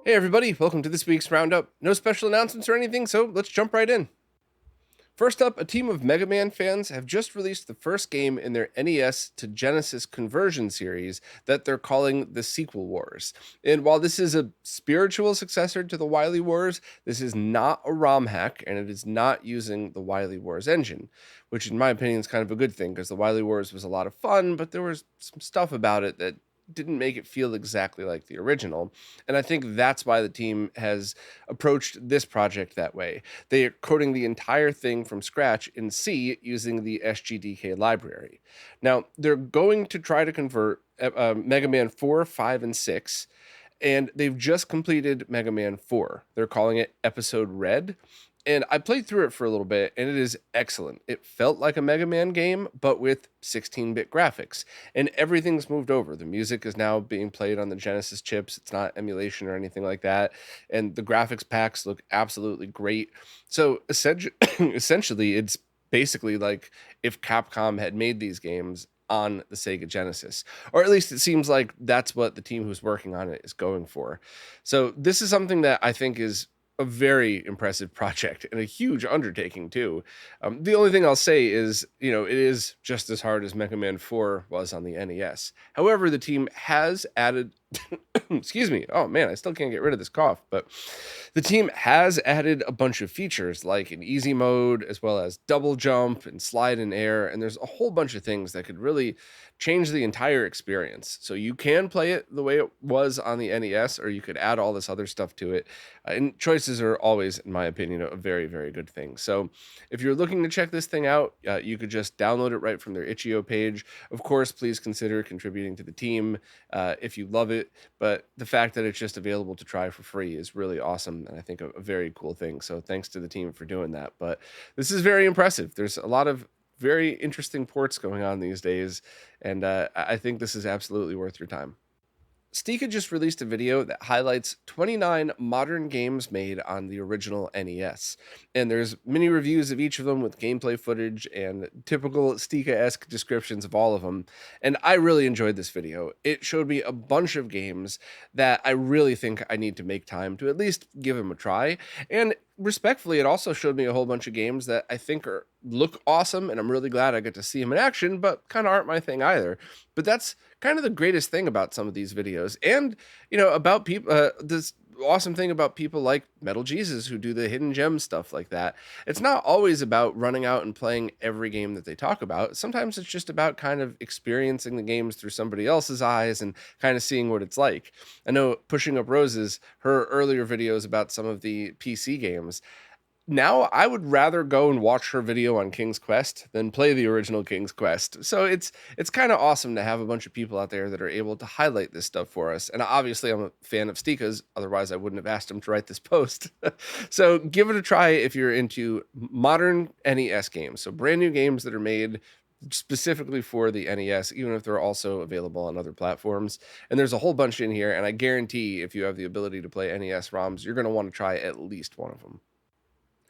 Hey everybody, welcome to this week's Roundup. No special announcements or anything, so let's jump right in. First up, a team of Mega Man fans have just released the first game in their NES to Genesis conversion series that they're calling the Sequel Wars. And while this is a spiritual successor to the Wily Wars, this is not a ROM hack and it is not using the Wily Wars engine, which in my opinion is kind of a good thing because the Wily Wars was a lot of fun, but there was some stuff about it that didn't make it feel exactly like the original. And I think that's why the team has approached this project that way. They are coding the entire thing from scratch in C using the SGDK library. Now, they're going to try to convert Mega Man 4, 5, and 6, and they've just completed Mega Man 4. They're calling it Episode Red. And I played through it for a little bit, and it is excellent. It felt like a Mega Man game, but with 16-bit graphics. And everything's moved over. The music is now being played on the Genesis chips. It's not emulation or anything like that. And the graphics packs look absolutely great. So essentially, it's basically like if Capcom had made these games on the Sega Genesis, or at least it seems like that's what the team who's working on it is going for. So this is something that I think is a very impressive project and a huge undertaking too. The only thing I'll say is, it is just as hard as Mega Man 4 was on the NES. However, the team has added excuse me. Oh man, I still can't get rid of this cough. But the team has added a bunch of features like an easy mode, as well as double jump and slide in air. And there's a whole bunch of things that could really change the entire experience. So you can play it the way it was on the NES, or you could add all this other stuff to it. And choices are always, in my opinion, a very, very good thing. So if you're looking to check this thing out, you could just download it right from their itch.io page. Of course, please consider contributing to the team if you love it. But the fact that it's just available to try for free is really awesome, and I think a very cool thing. So thanks to the team for doing that. But this is very impressive. There's a lot of very interesting ports going on these days, and I think this is absolutely worth your time. Stika just released a video that highlights 29 modern games made on the original NES. And there's mini reviews of each of them with gameplay footage and typical Stika-esque descriptions of all of them. And I really enjoyed this video. It showed me a bunch of games that I really think I need to make time to at least give them a try. And respectfully, it also showed me a whole bunch of games that I think look awesome, and I'm really glad I get to see them in action, but kind of aren't my thing either. But that's kind of the greatest thing about some of these videos, and about people. This awesome thing about people like Metal Jesus who do the hidden gem stuff like that. It's not always about running out and playing every game that they talk about. Sometimes it's just about kind of experiencing the games through somebody else's eyes and kind of seeing what it's like. I know Pushing Up Roses, her earlier videos about some of the PC games, now I would rather go and watch her video on King's Quest than play the original King's Quest. So it's kind of awesome to have a bunch of people out there that are able to highlight this stuff for us. And obviously I'm a fan of Stika's, otherwise I wouldn't have asked him to write this post. So give it a try if you're into modern NES games. So brand new games that are made specifically for the NES, even if they're also available on other platforms. And there's a whole bunch in here, and I guarantee if you have the ability to play NES ROMs, you're going to want to try at least one of them.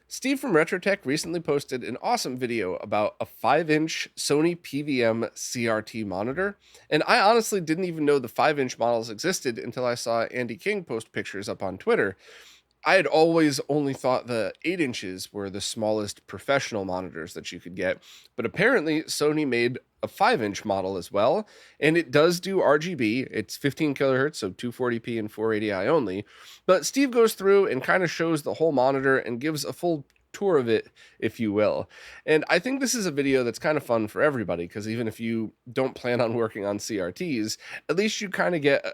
Steve from RetroTech recently posted an awesome video about a 5-inch Sony PVM CRT monitor, and I honestly didn't even know the 5-inch models existed until I saw Andy King post pictures up on Twitter. I had always only thought the 8 inches were the smallest professional monitors that you could get, but apparently Sony made a 5-inch model as well, and it does do RGB. It's 15 kilohertz, so 240p and 480i only. But Steve goes through and kind of shows the whole monitor and gives a full tour of it, if you will. And I think this is a video that's kind of fun for everybody, because even if you don't plan on working on CRTs, at least you kind of get,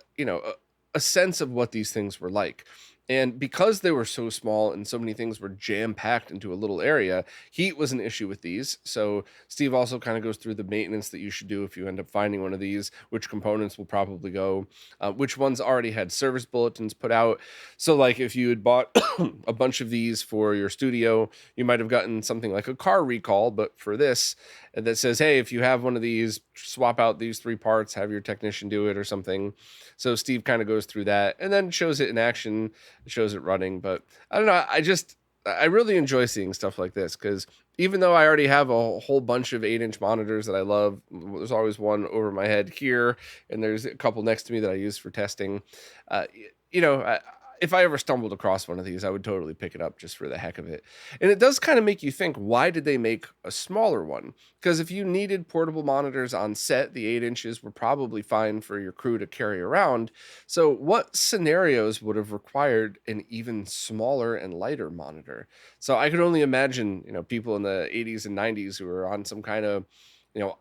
a sense of what these things were like. And because they were so small and so many things were jam-packed into a little area, heat was an issue with these. So Steve also kind of goes through the maintenance that you should do if you end up finding one of these, which components will probably go, which ones already had service bulletins put out. So like if you had bought a bunch of these for your studio, you might have gotten something like a car recall, but for this, that says, hey, if you have one of these, swap out these 3 parts, have your technician do it or something. So Steve kind of goes through that and then shows it in action, shows it running. But I don't know, I really enjoy seeing stuff like this, because even though I already have a whole bunch of 8-inch monitors that I love, there's always one over my head here, and there's a couple next to me that I use for testing. You know, if I ever stumbled across one of these, I would totally pick it up just for the heck of it. And it does kind of make you think, why did they make a smaller one? Because if you needed portable monitors on set, the 8 inches were probably fine for your crew to carry around. So what scenarios would have required an even smaller and lighter monitor? So I could only imagine, people in the 80s and 90s who were on some kind of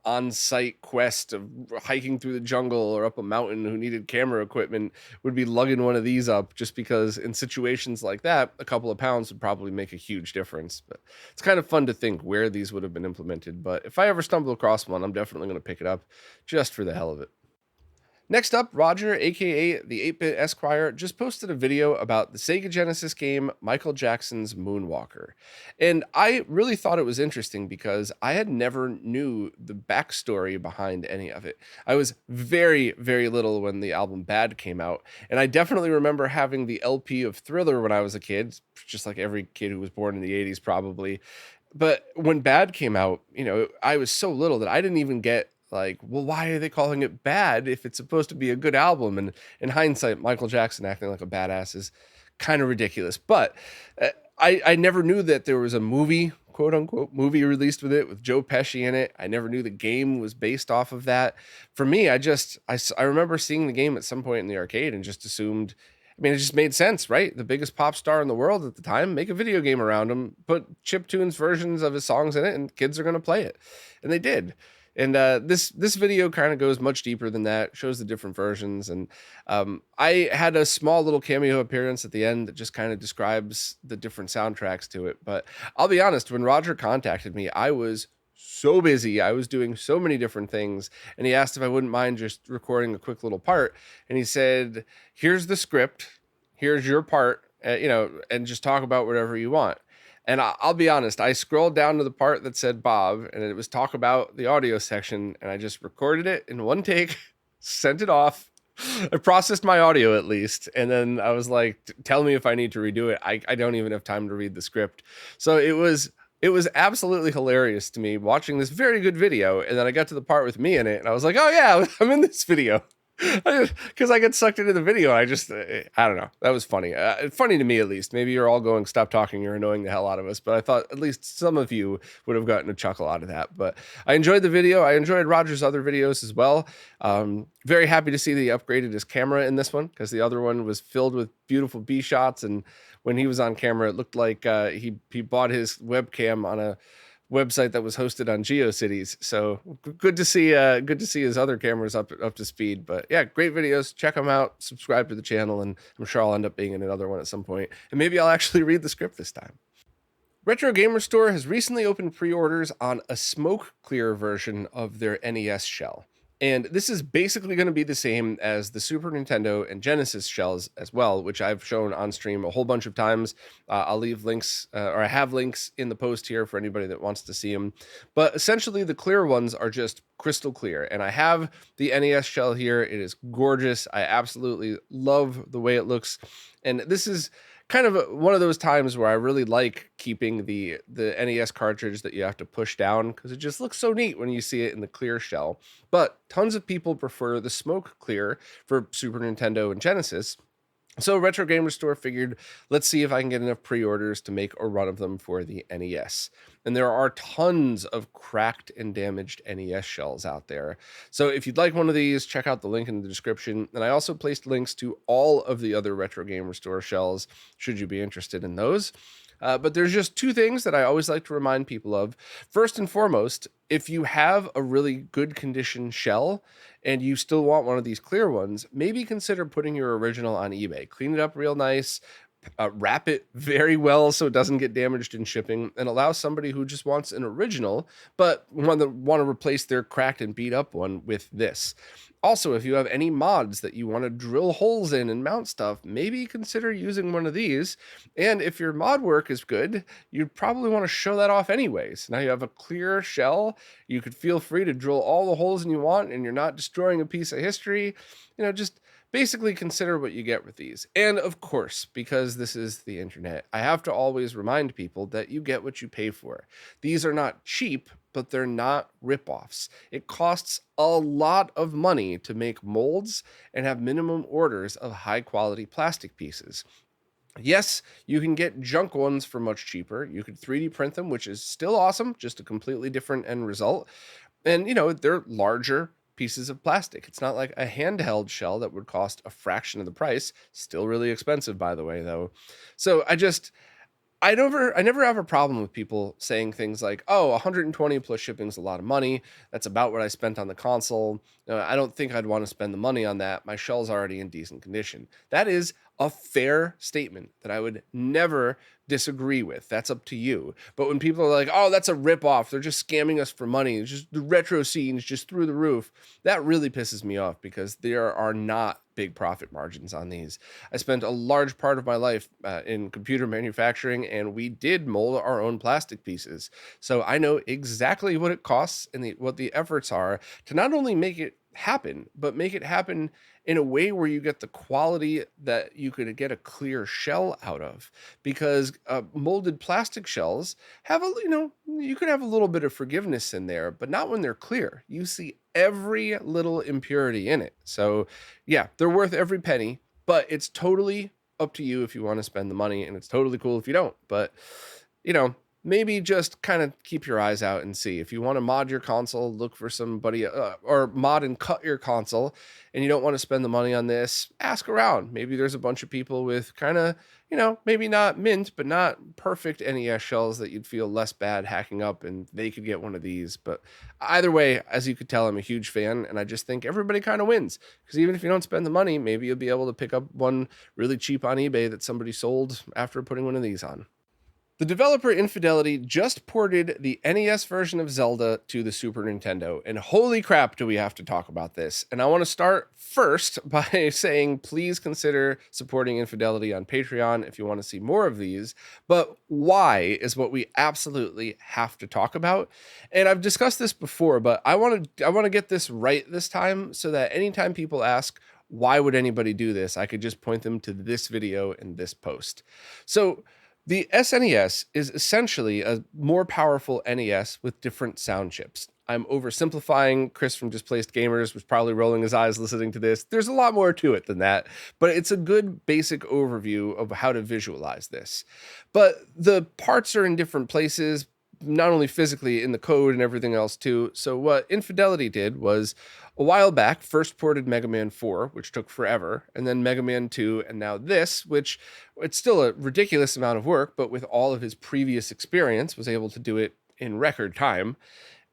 on-site quest of hiking through the jungle or up a mountain, who needed camera equipment, would be lugging one of these up, just because in situations like that, a couple of pounds would probably make a huge difference. But it's kind of fun to think where these would have been implemented. But if I ever stumble across one, I'm definitely going to pick it up just for the hell of it. Next up, Roger, aka the 8-Bit Esquire, just posted a video about the Sega Genesis game Michael Jackson's Moonwalker. And I really thought it was interesting because I had never knew the backstory behind any of it. I was very, very little when the album Bad came out, and I definitely remember having the LP of Thriller when I was a kid, just like every kid who was born in the 80s probably. But when Bad came out, I was so little that I didn't even get like, well, why are they calling it Bad if it's supposed to be a good album? And in hindsight, Michael Jackson acting like a badass is kind of ridiculous. But I never knew that there was a movie, quote unquote, movie released with it, with Joe Pesci in it. I never knew the game was based off of that. For me, I remember seeing the game at some point in the arcade and just assumed, it just made sense, right? The biggest pop star in the world at the time, make a video game around him, put chiptunes versions of his songs in it, and kids are going to play it. And they did. And this video kind of goes much deeper than that, shows the different versions. And I had a small little cameo appearance at the end that just kind of describes the different soundtracks to it. But I'll be honest, when Roger contacted me, I was so busy. I was doing so many different things. And he asked if I wouldn't mind just recording a quick little part. And he said, here's the script. Here's your part, and just talk about whatever you want. And I'll be honest, I scrolled down to the part that said Bob, and it was talk about the audio section, and I just recorded it in one take, sent it off. I processed my audio at least, and then I was like, tell me if I need to redo it. I don't even have time to read the script. So it was absolutely hilarious to me watching this very good video, and then I got to the part with me in it, and I was like, oh yeah, I'm in this video. Because I get sucked into the video. I don't know. That was funny. Funny to me, at least. Maybe you're all going, stop talking, you're annoying the hell out of us. But I thought at least some of you would have gotten a chuckle out of that. But I enjoyed the video. I enjoyed Roger's other videos as well. Very happy to see that he upgraded his camera in this one, because the other one was filled with beautiful B shots. And when he was on camera, it looked like he bought his webcam on a website that was hosted on GeoCities. So good to see his other cameras up to speed. But yeah, great videos. Check them out. Subscribe to the channel, and I'm sure I'll end up being in another one at some point. And maybe I'll actually read the script this time. Retro Gamer Store has recently opened pre-orders on a smoke clear version of their NES shell. And this is basically going to be the same as the Super Nintendo and Genesis shells as well, which I've shown on stream a whole bunch of times. I'll leave links, or I have links in the post here for anybody that wants to see them. But essentially, the clear ones are just crystal clear. And I have the NES shell here. It is gorgeous. I absolutely love the way it looks. And this is kind of one of those times where I really like keeping the NES cartridge that you have to push down, because it just looks so neat when you see it in the clear shell. But tons of people prefer the smoke clear for Super Nintendo and Genesis. So Retro Gamer Store figured, let's see if I can get enough pre-orders to make a run of them for the NES. And there are tons of cracked and damaged NES shells out there. So if you'd like one of these, check out the link in the description. And I also placed links to all of the other Retro Gamer Store shells, should you be interested in those. But there's just two things that I always like to remind people of. First and foremost, if you have a really good condition shell and you still want one of these clear ones, maybe consider putting your original on eBay. Clean it up real nice, wrap it very well so it doesn't get damaged in shipping, and allow somebody who just wants an original but want to replace their cracked and beat up one with this. Also, if you have any mods that you want to drill holes in and mount stuff, maybe consider using one of these. And if your mod work is good, you'd probably want to show that off anyways. Now you have a clear shell. You could feel free to drill all the holes you want, and you're not destroying a piece of history. Just basically consider what you get with these. And of course, because this is the internet, I have to always remind people that you get what you pay for. These are not cheap, but they're not ripoffs. It costs a lot of money to make molds and have minimum orders of high quality plastic pieces. Yes, you can get junk ones for much cheaper. You could 3D print them, which is still awesome, just a completely different end result. And, they're larger pieces of plastic. It's not like a handheld shell that would cost a fraction of the price. Still really expensive, by the way, though. So I never have a problem with people saying things like, "Oh, 120 plus shipping is a lot of money. That's about what I spent on the console. I don't think I'd want to spend the money on that. My shell's already in decent condition." That is a fair statement that I would never disagree with. That's up to you. But when people are like, "Oh, that's a ripoff. They're just scamming us for money. It's just the retro scenes just through the roof," that really pisses me off because there are not big profit margins on these. I spent a large part of my life in computer manufacturing, and we did mold our own plastic pieces. So I know exactly what it costs and what the efforts are to not only make it happen, but make it happen in a way where you get the quality that you could get a clear shell out of. Because molded plastic shells have you could have a little bit of forgiveness in there, but not when they're clear. You see every little impurity in it. So yeah, they're worth every penny, but it's totally up to you if you want to spend the money, and it's totally cool if you don't. But maybe just kind of keep your eyes out and see. If you want to mod your console, look for somebody or mod and cut your console, and you don't want to spend the money on this, ask around. Maybe there's a bunch of people with kind of, maybe not mint, but not perfect NES shells that you'd feel less bad hacking up, and they could get one of these. But either way, as you could tell, I'm a huge fan, and I just think everybody kind of wins. Because even if you don't spend the money, maybe you'll be able to pick up one really cheap on eBay that somebody sold after putting one of these on. The developer Infidelity just ported the NES version of Zelda to the Super Nintendo, and holy crap, do we have to talk about this. And I want to start first by saying please consider supporting Infidelity on Patreon if you want to see more of these. But why is what we absolutely have to talk about. And I've discussed this before, but I want to get this right this time so that anytime people ask, why would anybody do this, I could just point them to this video and this post. So the SNES is essentially a more powerful NES with different sound chips. I'm oversimplifying. Chris from Displaced Gamers was probably rolling his eyes listening to this. There's a lot more to it than that, but it's a good basic overview of how to visualize this. But the parts are in different places, not only physically in the code and everything else too. So what Infidelity did was a while back first ported Mega Man 4, which took forever, and then Mega Man 2, and now this, which it's still a ridiculous amount of work, but with all of his previous experience was able to do it in record time.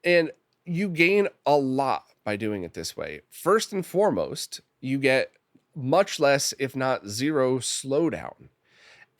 And you gain a lot by doing it this way. First and foremost, you get much less, if not zero, slowdown.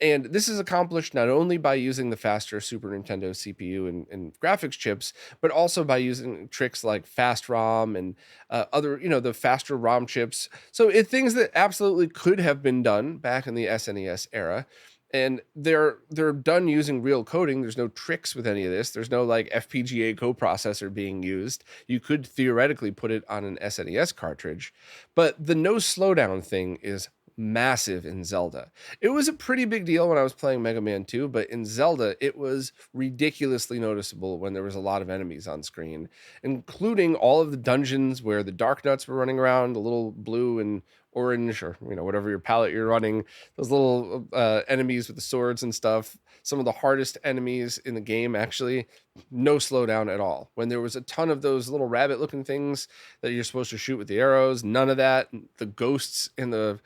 And this is accomplished not only by using the faster Super Nintendo CPU and graphics chips, but also by using tricks like fast ROM and other, the faster ROM chips. So things that absolutely could have been done back in the SNES era. And they're done using real coding. There's no tricks with any of this. There's no like FPGA coprocessor being used. You could theoretically put it on an SNES cartridge, but the no slowdown thing is massive in Zelda. It was a pretty big deal when I was playing Mega Man 2, but in Zelda, it was ridiculously noticeable when there was a lot of enemies on screen, including all of the dungeons where the Dark Nuts were running around, the little blue and orange, or whatever your palette you're running, those little enemies with the swords and stuff. Some of the hardest enemies in the game, actually, no slowdown at all. When there was a ton of those little rabbit looking things that you're supposed to shoot with the arrows, none of that. The ghosts in the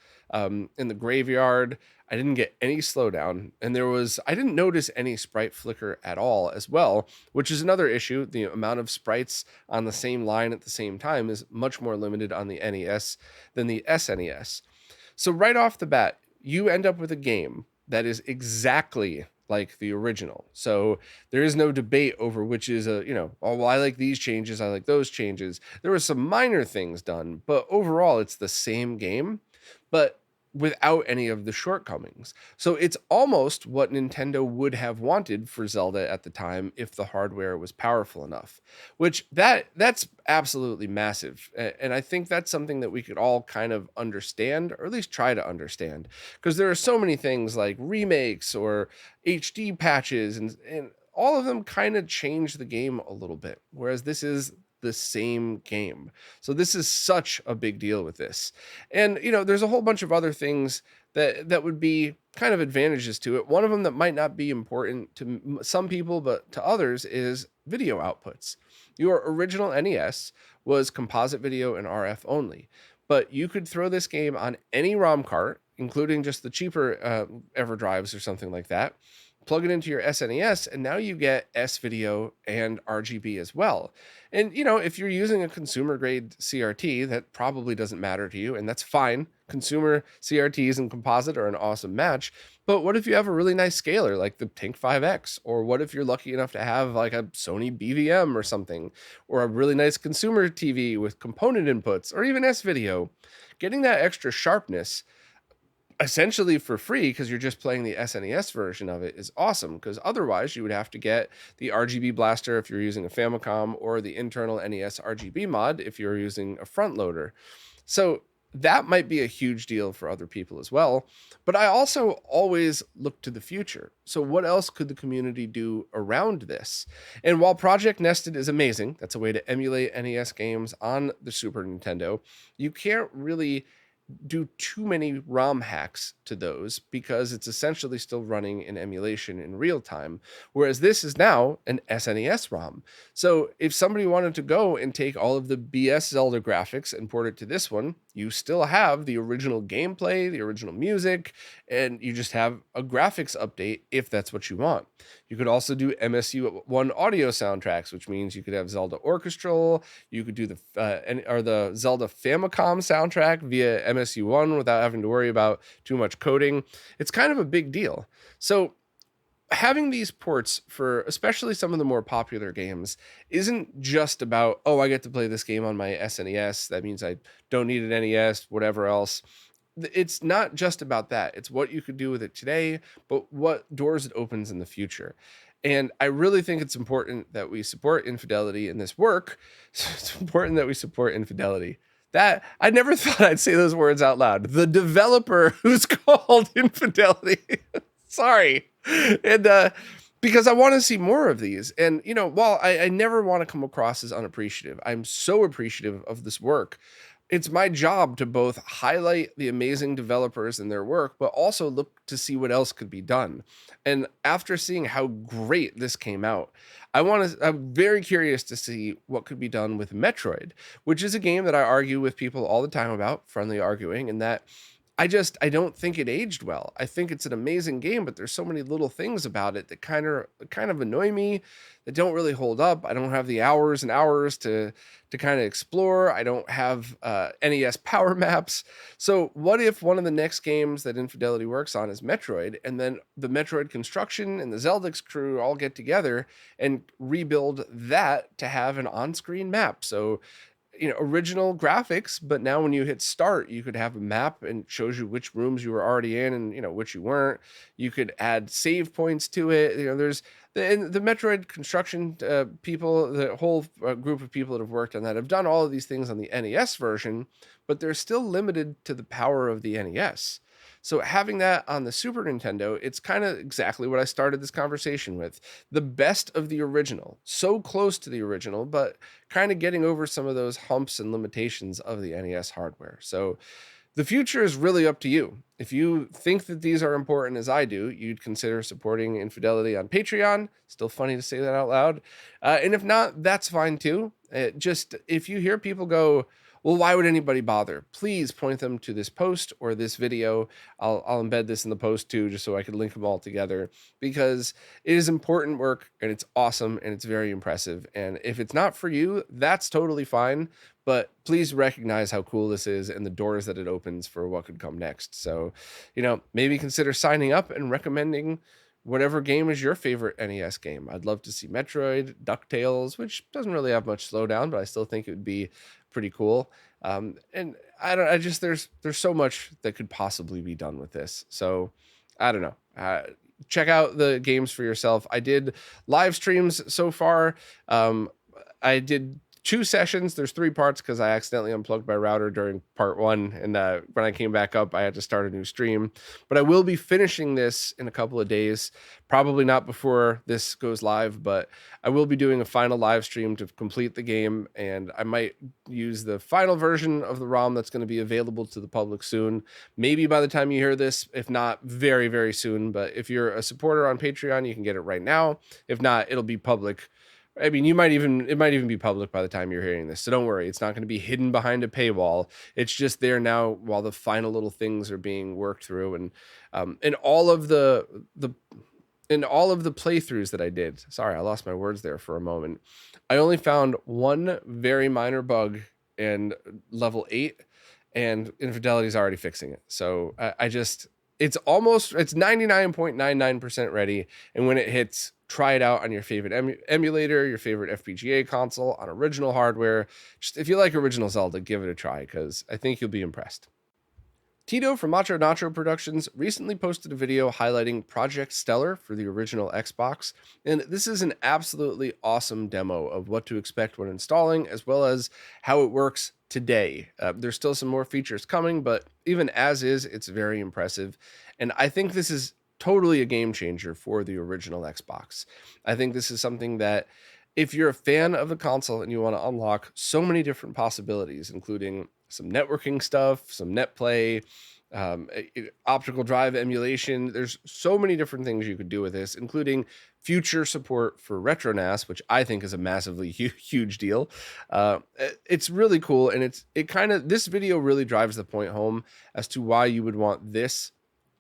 graveyard, I didn't get any slowdown, and I didn't notice any sprite flicker at all as well, which is another issue. The amount of sprites on the same line at the same time is much more limited on the NES than the SNES. So right off the bat, you end up with a game that is exactly like the original. So there is no debate over which is oh, well, I like these changes, I like those changes. There were some minor things done, but overall it's the same game, but without any of the shortcomings. So it's almost what Nintendo would have wanted for Zelda at the time if the hardware was powerful enough, which that's absolutely massive. And I think that's something that we could all kind of understand, or at least try to understand, because there are so many things like remakes or HD patches, and all of them kind of change the game a little bit. Whereas this is the same game. So this is such a big deal with this. And, there's a whole bunch of other things that would be kind of advantages to it. One of them that might not be important to some people, but to others is video outputs. Your original NES was composite video and RF only, but you could throw this game on any ROM cart, including just the cheaper EverDrives or something like that, plug it into your SNES, and now you get S-Video and RGB as well. And, if you're using a consumer grade CRT, that probably doesn't matter to you, and that's fine. Consumer CRTs and composite are an awesome match. But what if you have a really nice scaler like the Tink 5X? Or what if you're lucky enough to have like a Sony BVM or something? Or a really nice consumer TV with component inputs, or even S-Video? Getting that extra sharpness essentially for free, because you're just playing the SNES version of it, is awesome, because otherwise you would have to get the RGB blaster if you're using a Famicom, or the internal NES RGB mod if you're using a front loader. So that might be a huge deal for other people as well. But I also always look to the future. So what else could the community do around this? And while Project Nested is amazing, that's a way to emulate NES games on the Super Nintendo, you can't really do too many ROM hacks to those, because it's essentially still running in emulation in real time, whereas this is now an SNES ROM. So if somebody wanted to go and take all of the BS Zelda graphics and port it to this one, you still have the original gameplay, the original music, and you just have a graphics update if that's what you want. You could also do MSU1 audio soundtracks, which means you could have Zelda Orchestral. You could do the Zelda Famicom soundtrack via MSU1 without having to worry about too much coding. It's kind of a big deal. So having these ports for especially some of the more popular games isn't just about, oh, I get to play this game on my SNES. That means I don't need an NES, whatever else. It's not just about that. It's what you could do with it today, but what doors it opens in the future. And I really think it's important that we support Infidelity in this work. It's important that we support Infidelity. That I never thought I'd say those words out loud. The developer who's called Infidelity. Sorry. And because I want to see more of these. And, while I never want to come across as unappreciative, I'm so appreciative of this work. It's my job to both highlight the amazing developers and their work, but also look to see what else could be done. And after seeing how great this came out, I'm very curious to see what could be done with Metroid, which is a game that I argue with people all the time about, friendly arguing, and that I don't think it aged well. I think it's an amazing game, but there's so many little things about it that kind of annoy me, that don't really hold up. I don't have the hours and hours to kind of explore. I don't have NES power maps. So what if one of the next games that Infidelity works on is Metroid, and then the Metroid Construction and the Zeldix crew all get together and rebuild that to have an on-screen map? So original graphics, but now when you hit start, you could have a map and it shows you which rooms you were already in and which you weren't. You could add save points to it. There's the Metroid Construction people, the whole group of people that have worked on that have done all of these things on the NES version, but they're still limited to the power of the NES. So having that on the Super Nintendo, it's kind of exactly what I started this conversation with. The best of the original, so close to the original, but kind of getting over some of those humps and limitations of the NES hardware. So the future is really up to you. If you think that these are important as I do, you'd consider supporting Infidelity on Patreon. Still funny to say that out loud. And if not, that's fine too. Just if you hear people go, well, why would anybody bother? Please point them to this post or this video. I'll embed this in the post too, just so I can link them all together, because it is important work and it's awesome and it's very impressive. And if it's not for you, that's totally fine. But please recognize how cool this is and the doors that it opens for what could come next. So, maybe consider signing up and recommending whatever game is your favorite NES game. I'd love to see Metroid, DuckTales, which doesn't really have much slowdown, but I still think it would be pretty cool. And there's so much that could possibly be done with this. So I don't know. Check out the games for yourself. I did live streams so far. I did 2 sessions. There's 3 parts because I accidentally unplugged my router during part 1, and when I came back up, I had to start a new stream. But I will be finishing this in a couple of days, probably not before this goes live, but I will be doing a final live stream to complete the game, and I might use the final version of the ROM that's going to be available to the public soon. Maybe by the time you hear this, if not very, very soon. But if you're a supporter on Patreon, you can get it right now. If not, it'll be public. I mean, it might even be public by the time you're hearing this. So don't worry, it's not going to be hidden behind a paywall. It's just there now while the final little things are being worked through, and in all of the playthroughs that I did. Sorry, I lost my words there for a moment. I only found one very minor bug in level 8, and Infidelity is already fixing it. So it's 99.99% ready, and when it hits, try it out on your favorite emulator, your favorite FPGA console, on original hardware. Just if you like original Zelda, give it a try, because I think you'll be impressed. Tito from Macho Nacho Productions recently posted a video highlighting Project Steller for the original Xbox, and this is an absolutely awesome demo of what to expect when installing, as well as how it works today. There's still some more features coming, but even as is, it's very impressive, and I think this is totally a game changer for the original Xbox. I think this is something that, if you're a fan of the console and you want to unlock so many different possibilities, including some networking stuff, some net play, optical drive emulation, there's so many different things you could do with this, including future support for RetroNAS, which I think is a massively huge deal. It's really cool, and this video really drives the point home as to why you would want this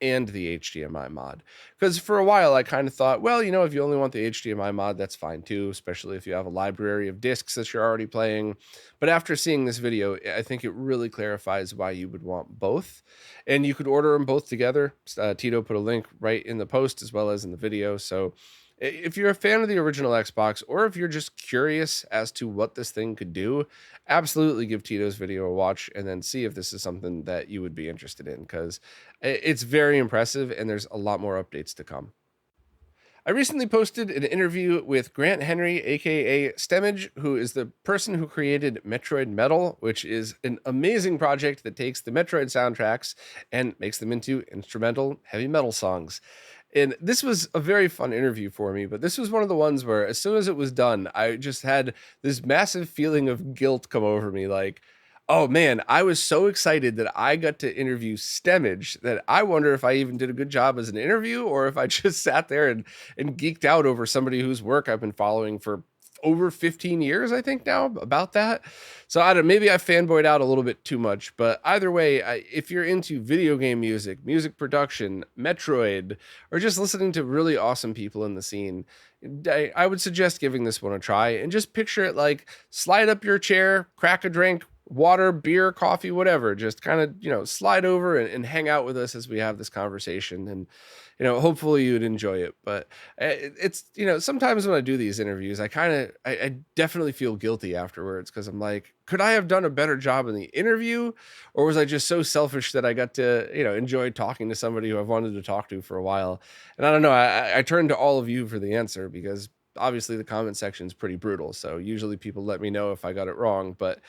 and the HDMI mod. Because for a while I kind of thought, well, if you only want the HDMI mod, that's fine too, especially if you have a library of discs that you're already playing. But after seeing this video, I think it really clarifies why you would want both. And you could order them both together. Tito put a link right in the post as well as in the video. So if you're a fan of the original Xbox, or if you're just curious as to what this thing could do, absolutely give Tito's video a watch and then see if this is something that you would be interested in, because it's very impressive and there's a lot more updates to come. I recently posted an interview with Grant Henry, aka Stemage, who is the person who created Metroid Metal, which is an amazing project that takes the Metroid soundtracks and makes them into instrumental heavy metal songs. And this was a very fun interview for me, but this was one of the ones where as soon as it was done, I just had this massive feeling of guilt come over me. Like, oh man, I was so excited that I got to interview Stemage that I wonder if I even did a good job as an interview, or if I just sat there and geeked out over somebody whose work I've been following for over 15 years, I think now, about that. So maybe I fanboyed out a little bit too much, but either way, if you're into video game music, music production, Metroid, or just listening to really awesome people in the scene, I would suggest giving this one a try, and just picture it like slide up your chair, crack a drink, water, beer, coffee, whatever, just kind of, slide over and hang out with us as we have this conversation. And, hopefully you'd enjoy it. But it's, sometimes when I do these interviews, I definitely feel guilty afterwards, because I'm like, could I have done a better job in the interview? Or was I just so selfish that I got to, enjoy talking to somebody who I've wanted to talk to for a while? And I don't know, I turn to all of you for the answer, because obviously the comment section is pretty brutal. So usually people let me know if I got it wrong, but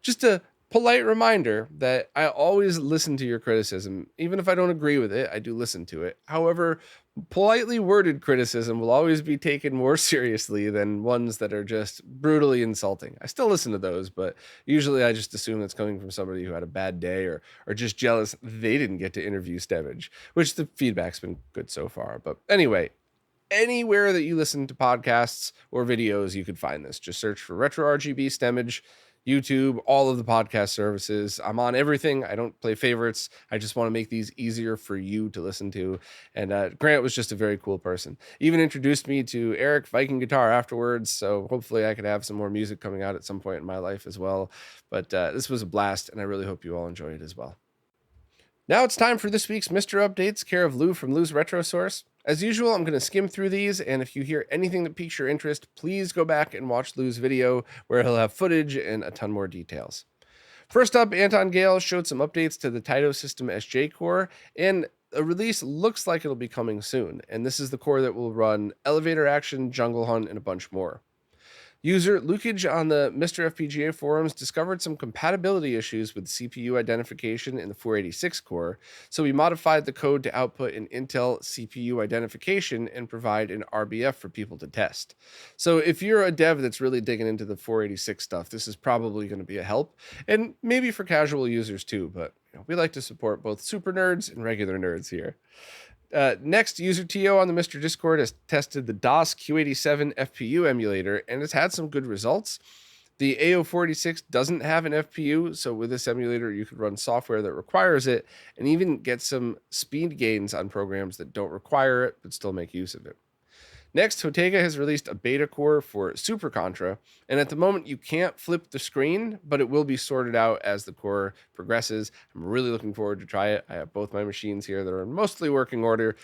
just a polite reminder that I always listen to your criticism. Even if I don't agree with it, I do listen to it. However, politely worded criticism will always be taken more seriously than ones that are just brutally insulting. I still listen to those, but usually I just assume it's coming from somebody who had a bad day, or just jealous they didn't get to interview Stemage, which the feedback's been good so far. But anyway, anywhere that you listen to podcasts or videos, you could find this. Just search for RetroRGB Stemage, YouTube, all of the podcast services. I'm on everything. I don't play favorites. I just want to make these easier for you to listen to. And Grant was just a very cool person. Even introduced me to Eric Viking Guitar afterwards. So hopefully I could have some more music coming out at some point in my life as well. But this was a blast, and I really hope you all enjoy it as well. Now it's time for this week's Mr. Updates, care of Lou from Lou's Retro Source. As usual, I'm going to skim through these, and if you hear anything that piques your interest, please go back and watch Lou's video, where he'll have footage and a ton more details. First up, Anton Gale showed some updates to the Taito System SJ core, and a release looks like it'll be coming soon, and this is the core that will run Elevator Action, Jungle Hunt, and a bunch more. User Lukage on the Mr. FPGA forums discovered some compatibility issues with CPU identification in the 486 core, so we modified the code to output an Intel CPU identification and provide an RBF for people to test. So if you're a dev that's really digging into the 486 stuff, this is probably going to be a help, and maybe for casual users too, but we like to support both super nerds and regular nerds here. Next, user TO on the Mr. Discord has tested the DOS Q87 FPU emulator and has had some good results. The AO46 doesn't have an FPU, so with this emulator, you could run software that requires it and even get some speed gains on programs that don't require it but still make use of it. Next, Hotega has released a beta core for Super Contra, and at the moment you can't flip the screen, but it will be sorted out as the core progresses. I'm really looking forward to try it. I have both my machines here that are in mostly working order,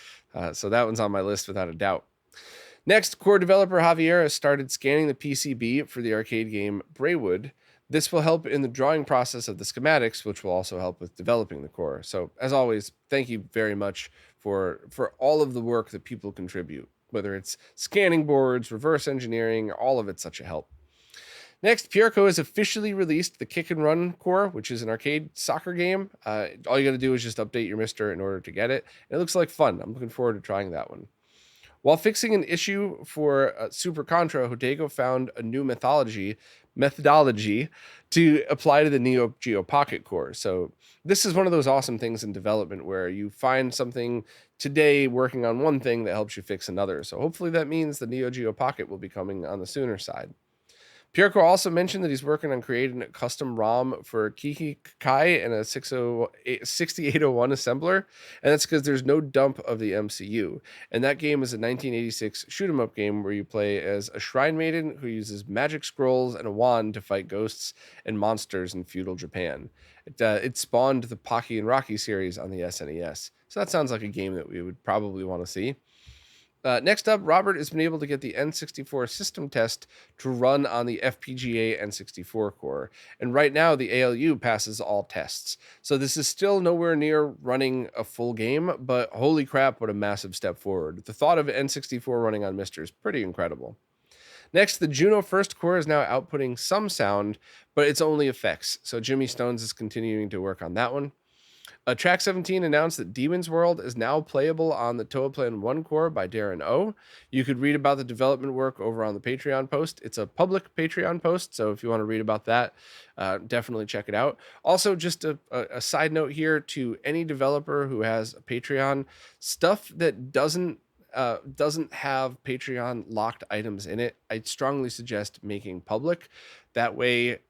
so that one's on my list without a doubt. Next, core developer Javier has started scanning the PCB for the arcade game Braywood. This will help in the drawing process of the schematics, which will also help with developing the core. So, as always, thank you very much for all of the work that people contribute. Whether it's scanning boards, reverse engineering, all of it's such a help. Next, Pierco has officially released the Kick and Run core, which is an arcade soccer game. All you got to do is just update your Mister in order to get it. It looks like fun. I'm looking forward to trying that one. While fixing an issue for Super Contra, Hotego found a new methodology to apply to the Neo Geo Pocket core. So this is one of those awesome things in development where you find something today working on one thing that helps you fix another. So hopefully that means the Neo Geo Pocket will be coming on the sooner side. Pierco also mentioned that he's working on creating a custom ROM for Kiki Kai and a 6801 assembler, and that's because there's no dump of the MCU. And that game is a 1986 shoot-'em-up game where you play as a shrine maiden who uses magic scrolls and a wand to fight ghosts and monsters in feudal Japan. It spawned the Pocky and Rocky series on the SNES, so that sounds like a game that we would probably want to see. Next up, Robert has been able to get the N64 system test to run on the FPGA N64 core. And right now, the ALU passes all tests. So this is still nowhere near running a full game, but holy crap, what a massive step forward. The thought of N64 running on Mister is pretty incredible. Next, the Juno First core is now outputting some sound, but it's only effects. So Jimmy Stones is continuing to work on that one. Track 17 announced that Demon's World is now playable on the Toaplan 1 core by Darren O. You could read about the development work over on the Patreon post. It's a public Patreon post, so if you want to read about that, definitely check it out. Also, just a side note here to any developer who has a Patreon, stuff that doesn't have Patreon locked items in it, I'd strongly suggest making public. That way,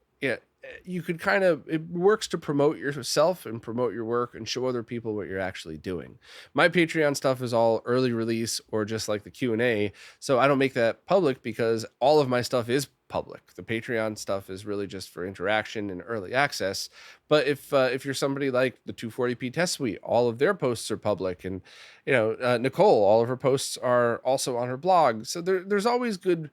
you could it works to promote yourself and promote your work and show other people what you're actually doing. My Patreon stuff is all early release or just like the Q&A, so I don't make that public because all of my stuff is public. The Patreon stuff is really just for interaction and early access. But if you're somebody like the 240p Test Suite, all of their posts are public, and Nicole, all of her posts are also on her blog. So there's always good.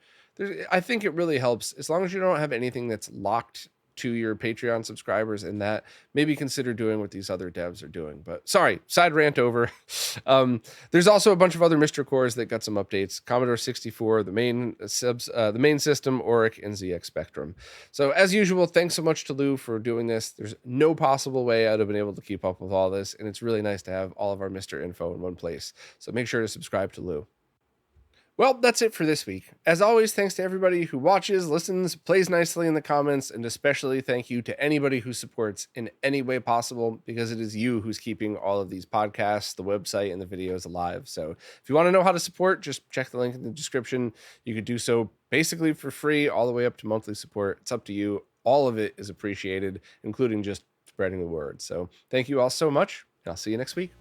I think it really helps as long as you don't have anything that's locked to your Patreon subscribers, and that maybe consider doing what these other devs are doing. But sorry, side rant over. There's also a bunch of other Mr. cores that got some updates. Commodore 64, the main system, Auric, and ZX Spectrum. So as usual, thanks so much to Lou for doing this. There's no possible way I'd have been able to keep up with all this, and it's really nice to have all of our Mr. info in one place. So make sure to subscribe to Lou. Well, that's it for this week. As always, thanks to everybody who watches, listens, plays nicely in the comments, and especially thank you to anybody who supports in any way possible, because it is you who's keeping all of these podcasts, the website, and the videos alive. So if you want to know how to support, just check the link in the description. You could do so basically for free, all the way up to monthly support. It's up to you. All of it is appreciated, including just spreading the word. So thank you all so much, and I'll see you next week.